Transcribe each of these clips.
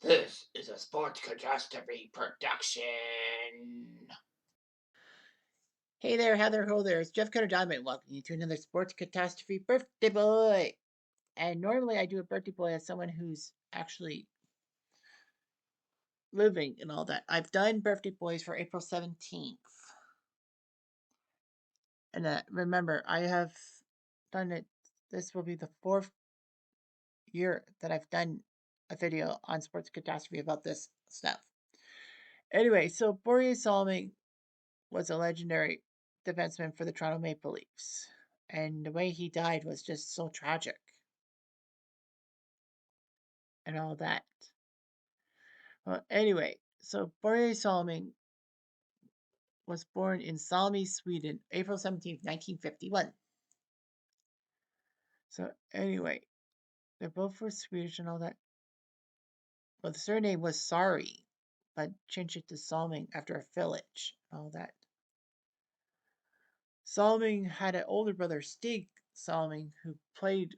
This is a Sports Catastrophe production. Hey there, Heather, ho there. It's Jeff Cutter Diamond. Welcome you to another Sports Catastrophe Birthday Boy. And normally I do a birthday boy as someone who's actually living and all that. I've done birthday boys for April 17th. And remember, I have done it. This will be the 4th year that I've done a video on Sports Catastrophe about this stuff. Anyway, so Borje Salming was a legendary defenseman for the Toronto Maple Leafs. And the way he died was just so tragic and all that. Well, anyway, so Borje Salming was born in Salmi, Sweden, April 17th, 1951. So anyway, they're both were Swedish and all that. Well, the surname was Sari, but changed it to Salming after a village and all that. Salming had an older brother, Stig Salming, who played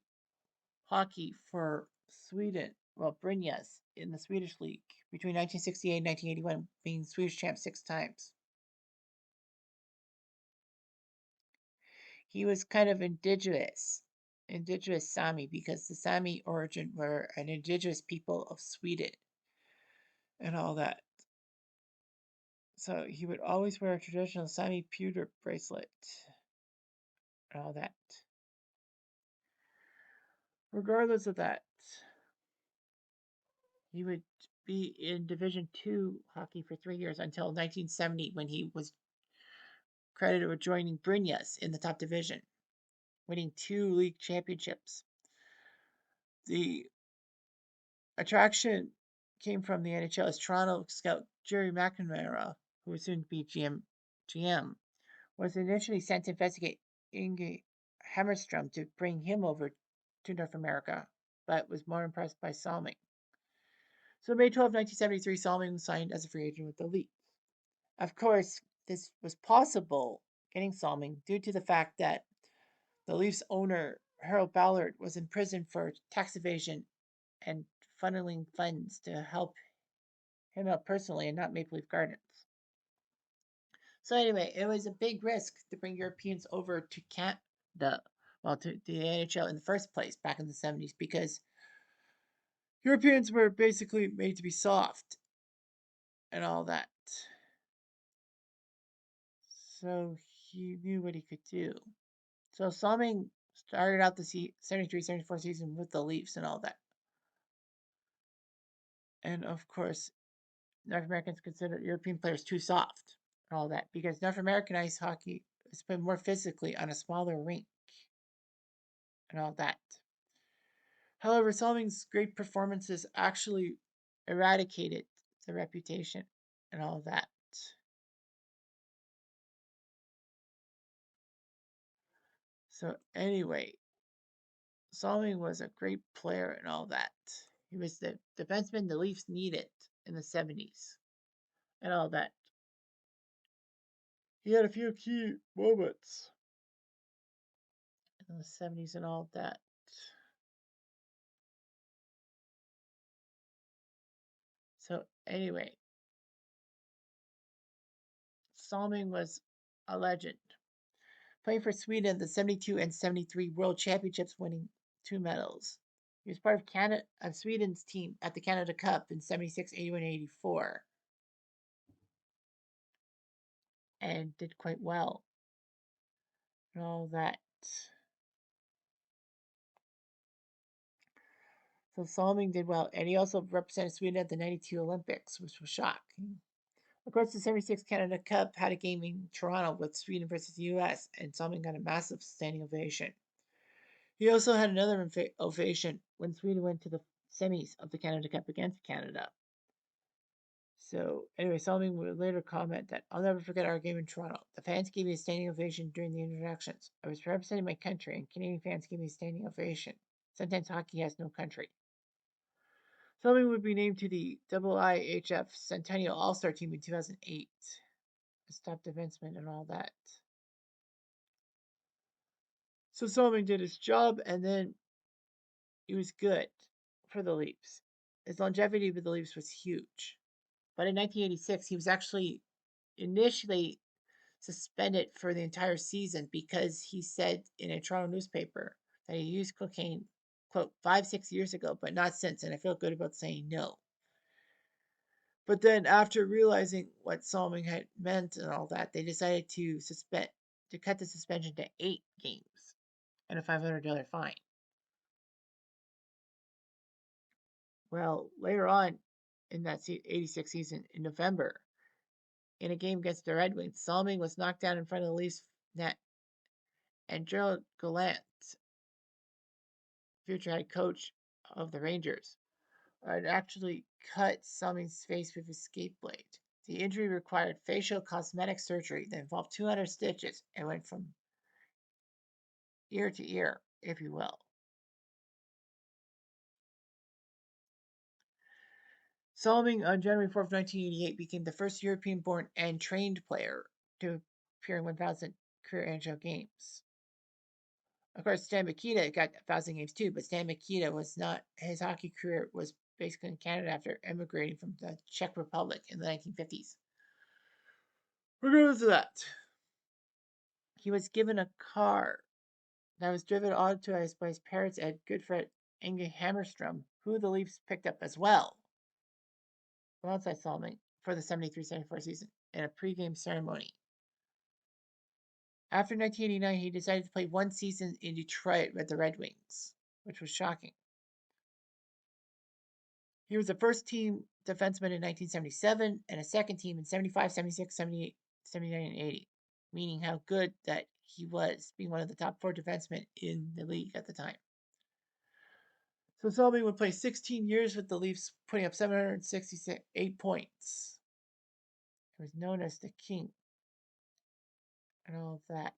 hockey for Sweden, well, Brynäs, in the Swedish league between 1968 and 1981, being Swedish champ 6 times. He was kind of indigenous Sami, because the Sami origin were an indigenous people of Sweden and all that. So he would always wear a traditional Sami pewter bracelet and all that. Regardless of that, he would be in Division Two hockey for 3 years until 1970, when he was credited with joining Brynäs in the top division, winning 2 league championships. The attraction came from the NHL's Toronto scout Jerry McNamara, who would soon be GM, was initially sent to investigate Inge Hammerstrom to bring him over to North America, but was more impressed by Salming. So May 12, 1973, Salming was signed as a free agent with the Leafs. Of course, this was possible, getting Salming, due to the fact that the Leafs owner, Harold Ballard, was in prison for tax evasion and funneling funds to help him out personally and not Maple Leaf Gardens. So anyway, it was a big risk to bring Europeans over to Canada, well, to the NHL in the first place back in the 70s, because Europeans were basically made to be soft and all that. So he knew what he could do. So Salming started out the 73-74 season with the Leafs and all that. And of course, North Americans consider European players too soft and all that, because North American ice hockey is played more physically on a smaller rink and all that. However, Salming's great performances actually eradicated the reputation and all that. So anyway, Salming was a great player and all that. He was the defenseman the Leafs needed in the 70s and all that. He had a few key moments in the 70s and all that. So anyway, Salming was a legend. Playing for Sweden, the 72 and 73 World Championships, winning 2 medals. He was part of Sweden's team at the Canada Cup in 76, 81, 84, and did quite well and all that. So Salming did well, and he also represented Sweden at the 92 Olympics, which was shocking. Of course, the 76 Canada Cup had a game in Toronto with Sweden versus the US, and Salming got a massive standing ovation. He also had another ovation when Sweden went to the semis of the Canada Cup against Canada. So, anyway, Salming would later comment that I'll never forget our game in Toronto. The fans gave me a standing ovation during the introductions. I was representing my country, and Canadian fans gave me a standing ovation. Sometimes hockey has no country. Salming would be named to the IIHF Centennial All Star team in 2008 as top defenseman and all that. So Salming did his job, and then he was good for the Leafs. his longevity with the Leafs was huge. But in 1986, he was actually initially suspended for the entire season because he said in a Toronto newspaper that he used cocaine, quote, 5, 6 years ago, but not since, and I feel good about saying no. But then after realizing what Salming had meant and all that, they decided to cut the suspension to 8 games and a $500 fine. Well, later on in that 86 season, in November, in a game against the Red Wings, Salming was knocked down in front of the Leafs net, and Gerald Gallant, future head coach of the Rangers, had actually cut Salming's face with his skate blade. The injury required facial cosmetic surgery that involved 200 stitches and went from ear to ear, if you will. Salming on January 4th, 1988, became the first European born and trained player to appear in 1,000 career NHL games. Of course, Stan Mikita got 1,000 games too, but Stan Mikita was not, his hockey career was basically in Canada after emigrating from the Czech Republic in the 1950s. Regardless of that, he was given a car that was driven authorized by his parents at good friend Inge Hammerstrom, who the Leafs picked up as well, alongside Salming, for the 73-74 season in a pregame ceremony. After 1989, he decided to play one season in Detroit with the Red Wings, which was shocking. He was a first team defenseman in 1977 and a second team in 75, 76, 78, 79, and 80, meaning how good that he was, being one of the top 4 defensemen in the league at the time. So Salming would play 16 years with the Leafs, putting up 768 points. He was known as the King and all of that.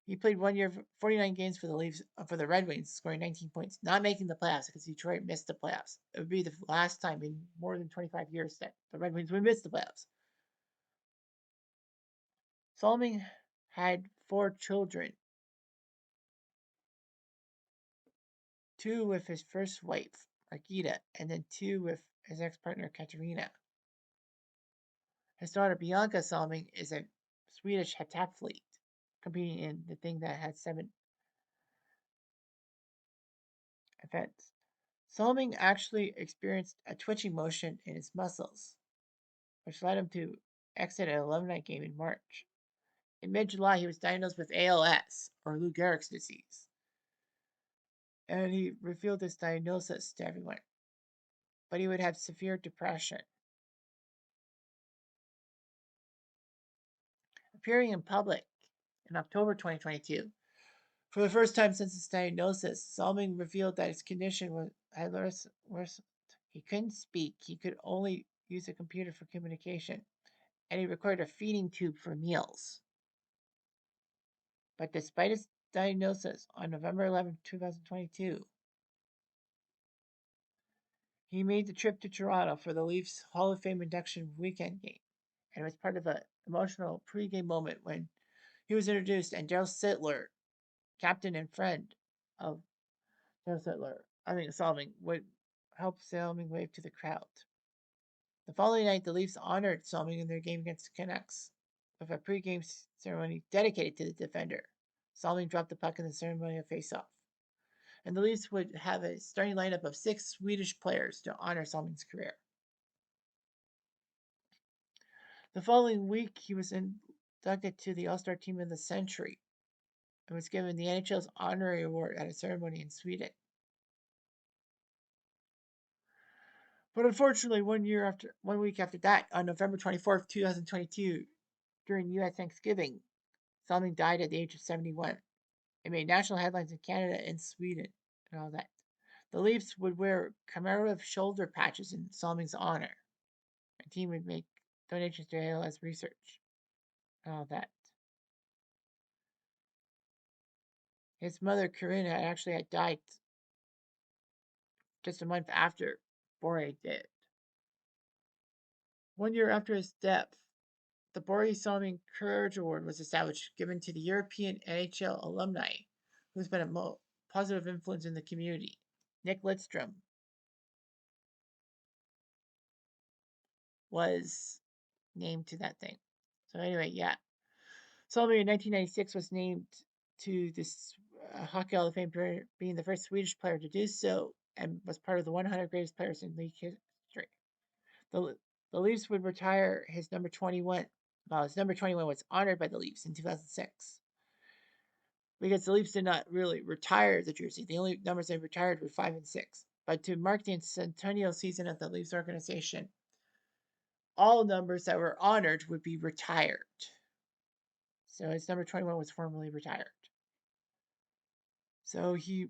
He played 1 year, 49 games for the Leafs, for the Red Wings, scoring 19 points, not making the playoffs because Detroit missed the playoffs. It would be the last time in more than 25 years that the Red Wings would miss the playoffs. Salming had 4 children, 2 with his first wife, Margita, and then 2 with his ex-partner, Katarina. His daughter, Bianca Salming, is a Swedish heptathlete, competing in the thing that had 7 events. Salming actually experienced a twitching motion in his muscles, which led him to exit an alumni game in March. In mid-July, he was diagnosed with ALS, or Lou Gehrig's disease, and he revealed this diagnosis to everyone. But he would have severe depression. Appearing in public in October 2022, for the first time since his diagnosis, Salming revealed that his condition had worsened. He couldn't speak, he could only use a computer for communication, and he required a feeding tube for meals. But despite his diagnosis on November 11, 2022, he made the trip to Toronto for the Leafs Hall of Fame induction weekend game, and it was part of an emotional pregame moment when he was introduced, and Daryl Sittler, captain and friend of Salming, would help Salming wave to the crowd. The following night, the Leafs honored Salming in their game against the Canucks with a pregame ceremony dedicated to the defender. Salming dropped the puck in the ceremonial face-off, and the Leafs would have a starting lineup of 6 Swedish players to honor Salming's career. The following week, he was inducted to the All-Star Team of the Century and was given the NHL's honorary award at a ceremony in Sweden. But unfortunately, 1 week after that, on November 24th, 2022, during U.S. Thanksgiving, Salming died at the age of 71. It made national headlines in Canada and Sweden and all that. The Leafs would wear commemorative shoulder patches in Salming's honor. The team would make donations to ALS research and all that. His mother, Corinne, had died just a month after Borje did. 1 year after his death, the Borje Salming Courage Award was established, given to the European NHL alumni who's been a positive influence in the community. Nick Lidstrom, was named to that thing. So anyway, yeah. Salming in 1996 was named to this Hockey Hall of Fame, being the first Swedish player to do so, and was part of the 100 greatest players in league history. The, the Leafs would retire his number 21. Well, his number 21 was honored by the Leafs in 2006. Because the Leafs did not really retire the jersey. The only numbers they retired were 5 and 6. But to mark the centennial season of the Leafs organization, all numbers that were honored would be retired. So his number 21 was formally retired. So he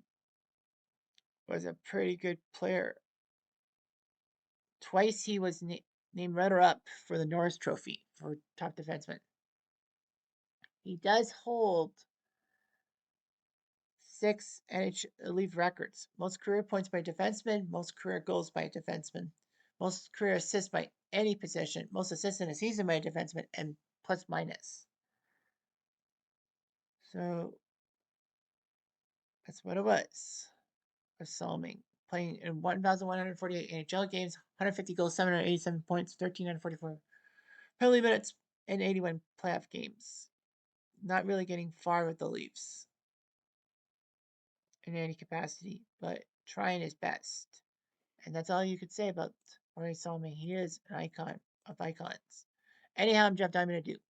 was a pretty good player. Twice he was named runner-up for the Norris Trophy for top defenseman. He does hold 6 NHL Leaf records: most career points by a defenseman, most career goals by a defenseman, most career assists by any position, most assists in a season by a defenseman, and plus minus. So that's what it was for Salming, playing in 1,148 NHL games, 150 goals, 787 points, 1,344 penalty minutes, and 81 playoff games. Not really getting far with the Leafs in any capacity, but trying his best. And that's all you could say about Borje Salming. He is an icon of icons. Anyhow, I'm Jeff Diamond. Adieu.